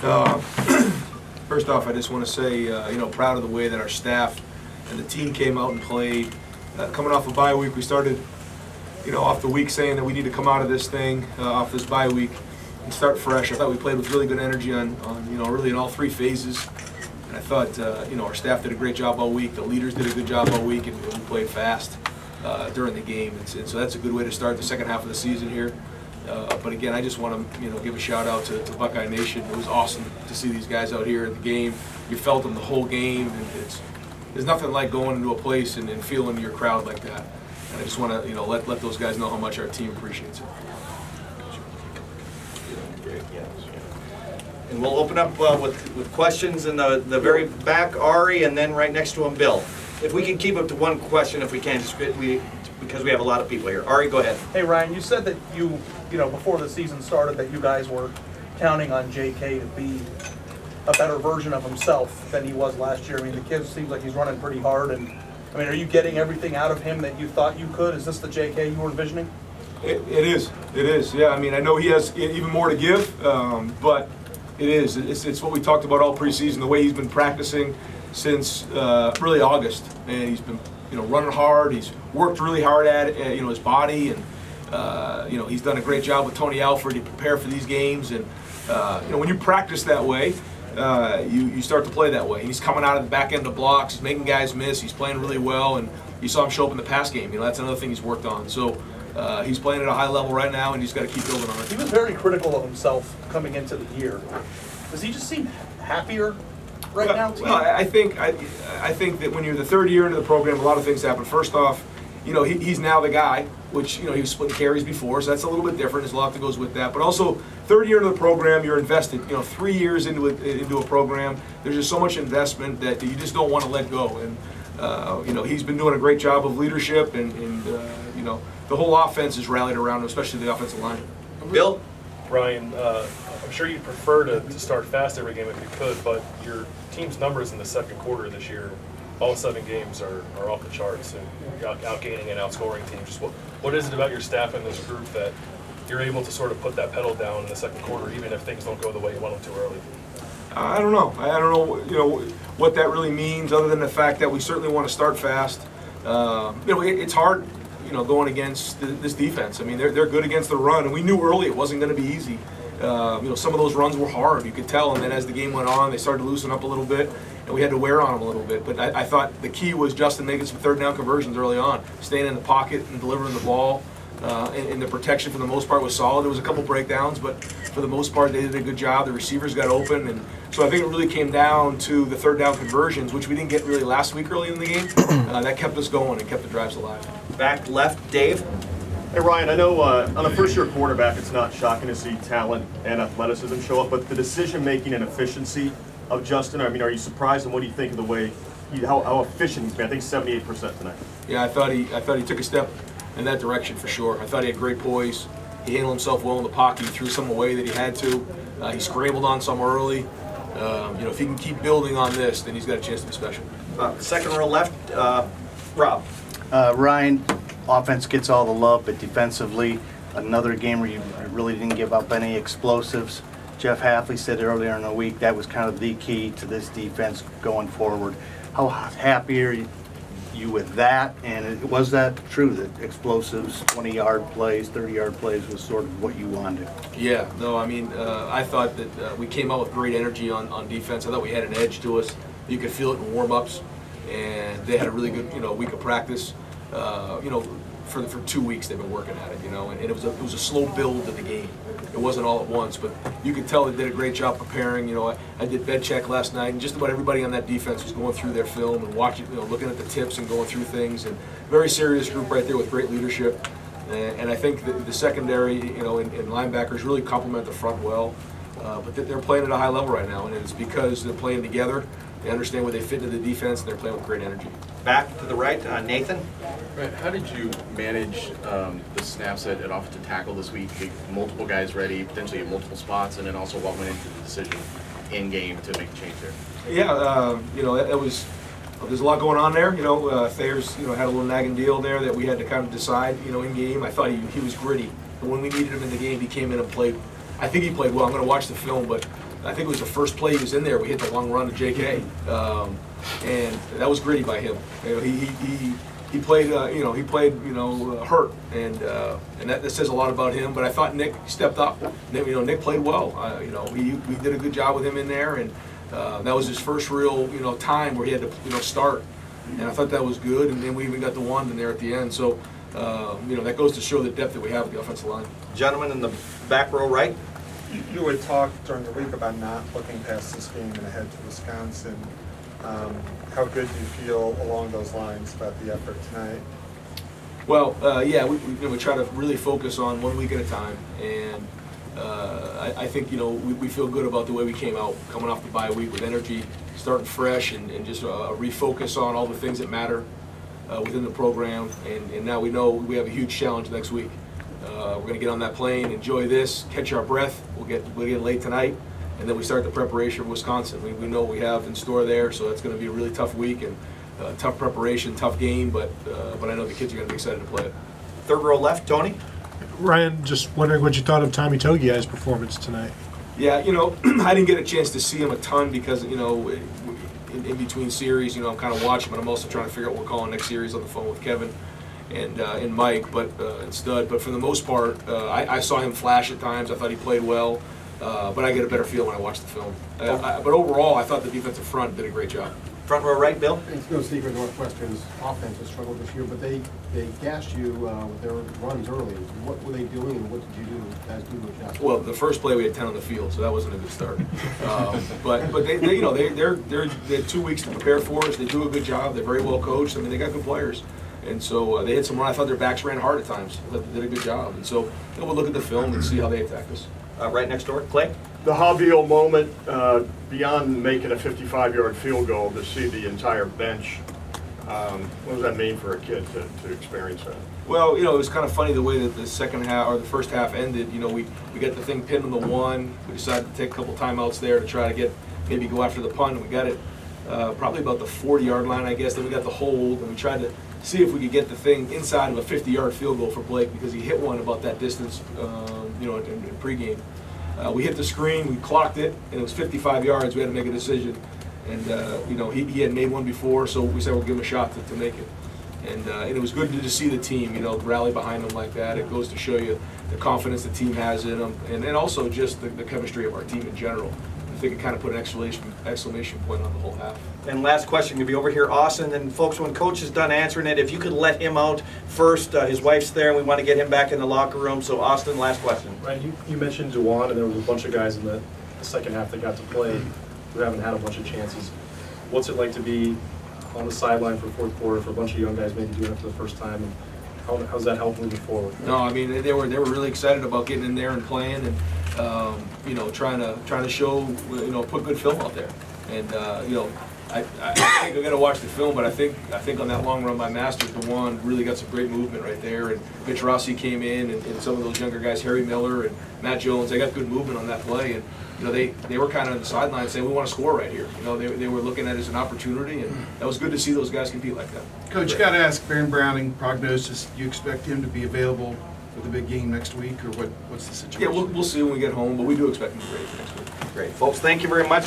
Uh, First off, I just want to say, proud of the way that our staff and the team came out and played. Coming off a bye week, we started, off the week saying that we need to come out of this thing, off this bye week, and start fresh. I thought we played with really good energy on really in all three phases. And I thought, our staff did a great job all week. The leaders did a good job all week, and we played fast during the game. And so that's a good way to start the second half of the season here. But again, I just want to give a shout out to Buckeye Nation. It was awesome to see these guys out here in the game. You felt them the whole game, and there's nothing like going into a place and feeling your crowd like that. And I just want to let those guys know how much our team appreciates it. Great. And we'll open up with questions in the very back, Ari, and then right next to him, Bill. If we can keep it to one question, if we can, because we have a lot of people here. Ari, go ahead. Hey Ryan, you said that you before the season started that you guys were counting on JK to be a better version of himself than he was last year. I mean, the kid seems like he's running pretty hard, and I mean, are you getting everything out of him that you thought you could? Is this the JK you were envisioning? It is. Yeah, I mean, I know he has even more to give, but it is. It's what we talked about all preseason, the way he's been practicing since really August, and he's been running hard. He's worked really hard at it, his body, and he's done a great job with Tony Alford to prepare for these games. And when you practice that way, you start to play that way. He's coming out of the back end of blocks. He's making guys miss. He's playing really well, and you saw him show up in the pass game. That's another thing he's worked on. So he's playing at a high level right now, and he's got to keep building on it. He was very critical of himself coming into the year. Does he just seem happier right now? Well, I think that when you're the third year into the program, a lot of things happen. First off, he's now the guy, which he was splitting carries before, so that's a little bit different. There's a lot that goes with that. But also, third year into the program, you're invested. 3 years into a program, there's just so much investment that you just don't want to let go. And he's been doing a great job of leadership, and the whole offense is rallied around him, especially the offensive line. Bill? Ryan, I'm sure you'd prefer to start fast every game if you could, but your team's numbers in the second quarter this year, all 7 games are off the charts, and you're outgaining and outscoring teams. Just what is it about your staff and this group that you're able to sort of put that pedal down in the second quarter, even if things don't go the way you want them to early? I don't know. I don't know. What that really means, other than the fact that we certainly want to start fast. It's hard. Going against this defense. I mean, they're good against the run, and we knew early it wasn't going to be easy. Some of those runs were hard, you could tell, and then as the game went on, they started to loosen up a little bit, and we had to wear on them a little bit. But I thought the key was Justin making some third down conversions early on, staying in the pocket and delivering the ball. And the protection for the most part was solid. There was a couple breakdowns, but for the most part they did a good job. The receivers got open, and so I think it really came down to the third down conversions, which we didn't get really last week early in the game. That kept us going and kept the drives alive. Back left, Dave. Hey Ryan, I know on a first-year quarterback it's not shocking to see talent and athleticism show up, but the decision-making and efficiency of Justin, I mean, are you surprised, and what do you think of the way how efficient he's been? I think 78% tonight. Yeah, I thought he took a step in that direction for sure. I thought he had great poise. He handled himself well in the pocket. He threw some away that he had to. He scrambled on some early. If he can keep building on this, then he's got a chance to be special. Second row left, Rob. Ryan, offense gets all the love, but defensively, another game where you really didn't give up any explosives. Jeff Hafley said earlier in the week that was kind of the key to this defense going forward. How happy are you with that? And was that true, that explosives, 20-yard plays, 30-yard plays was sort of what you wanted? Yeah, no, I mean, I thought that we came out with great energy on defense. I thought we had an edge to us. You could feel it in warm-ups, and they had a really good week of practice. For 2 weeks they've been working at it, and it was a slow build to the game. It wasn't all at once, but you could tell they did a great job preparing. I did bed check last night, and just about everybody on that defense was going through their film and watching, looking at the tips and going through things. And very serious group right there with great leadership. And I think the secondary, and linebackers really complement the front well. But they're playing at a high level right now, and it's because they're playing together. They understand where they fit into the defense, and they're playing with great energy. Back to the right, Nathan. Right. How did you manage the snaps at offensive tackle this week? Multiple guys ready, potentially at multiple spots, and then also what went into the decision in game to make a change there? Yeah, it was. There's a lot going on there. Thayer's had a little nagging deal there that we had to kind of decide. In game, I thought he was gritty, but when we needed him in the game, he came in and played. I think he played well. I'm going to watch the film, but I think it was the first play he was in there. We hit the long run to J.K. And that was gritty by him. You know, he played hurt, and that says a lot about him. But I thought Nick stepped up. Nick played well. We did a good job with him in there, and that was his first real time where he had to start. And I thought that was good. And then we even got the one in there at the end. So that goes to show the depth that we have at the offensive line. Gentlemen in the back row right. You had talked during the week about not looking past this game and ahead to Wisconsin. How good do you feel along those lines about the effort tonight? Well, we try to really focus on 1 week at a time, and I think we feel good about the way we came out, coming off the bye week with energy, starting fresh, and just refocus on all the things that matter within the program. And now we know we have a huge challenge next week. We're going to get on that plane, enjoy this, catch our breath. We'll get late tonight, and then we start the preparation for Wisconsin. We know what we have in store there, so it's going to be a really tough week and tough preparation, tough game. But I know the kids are going to be excited to play it. Third row left, Tony. Ryan, just wondering what you thought of Tommy Togiai's performance tonight. Yeah, I didn't get a chance to see him a ton because in between series, I'm kind of watching, but I'm also trying to figure out what we're calling next series on the phone with Kevin and Mike, and Stud. But for the most part, I saw him flash at times. I thought he played well, but I get a better feel when I watch the film. But overall, I thought the defensive front did a great job. Front row right, Bill. It's no secret Northwestern's offense has struggled this year, but they gassed you with their runs early. What were they doing, and what did you guys do to adjust? Well, the first play we had 10 on the field, so that wasn't a good start. But they had 2 weeks to prepare for us. They do a good job. They're very well coached. I mean, they got good players. And so they had some run. I thought their backs ran hard at times. They did a good job. And so we'll look at the film and see how they attack us. Right next door, Clay. The Javier moment, beyond making a 55-yard field goal, to see the entire bench, what does that mean for a kid to experience that? Well, it was kind of funny the way that the second half or the first half ended. We got the thing pinned on the one. We decided to take a couple timeouts there to try to maybe go after the punt. And we got it probably about the 40-yard line, I guess. Then we got the hold, and we tried to see if we could get the thing inside of a 50-yard field goal for Blake because he hit one about that distance, in pregame. We hit the screen, we clocked it, and it was 55 yards. We had to make a decision, and he had made one before, so we said we'll give him a shot to make it. And it was good to just see the team, rally behind him like that. It goes to show you the confidence the team has in them, and also just the chemistry of our team in general. I think it kind of put an exclamation point on the whole half. And last question, you'll be over here, Austin. And folks, when Coach is done answering it, if you could let him out first. His wife's there, and we want to get him back in the locker room. So, Austin, last question. Right, you mentioned Juwan, and there was a bunch of guys in the second half that got to play who haven't had a bunch of chances. What's it like to be on the sideline for fourth quarter for a bunch of young guys maybe doing it for the first time? And how's that help moving forward? No, I mean they were really excited about getting in there and playing, and trying to show put good film out there. And I think I got to watch the film, but I think on that long run by Masters, DeJuan really got some great movement right there. And Mitch Rossi came in, and some of those younger guys, Harry Miller and Matt Jones, they got good movement on that play. And they were kind of on the sideline saying, we want to score right here. They were looking at it as an opportunity, and that was good to see those guys compete like that. Coach, you got to ask Baron Browning prognosis. Do you expect him to be available for the big game next week, or what's the situation? Yeah, we'll see when we get home, but we do expect him to be ready for next week. Great. Folks, thank you very much.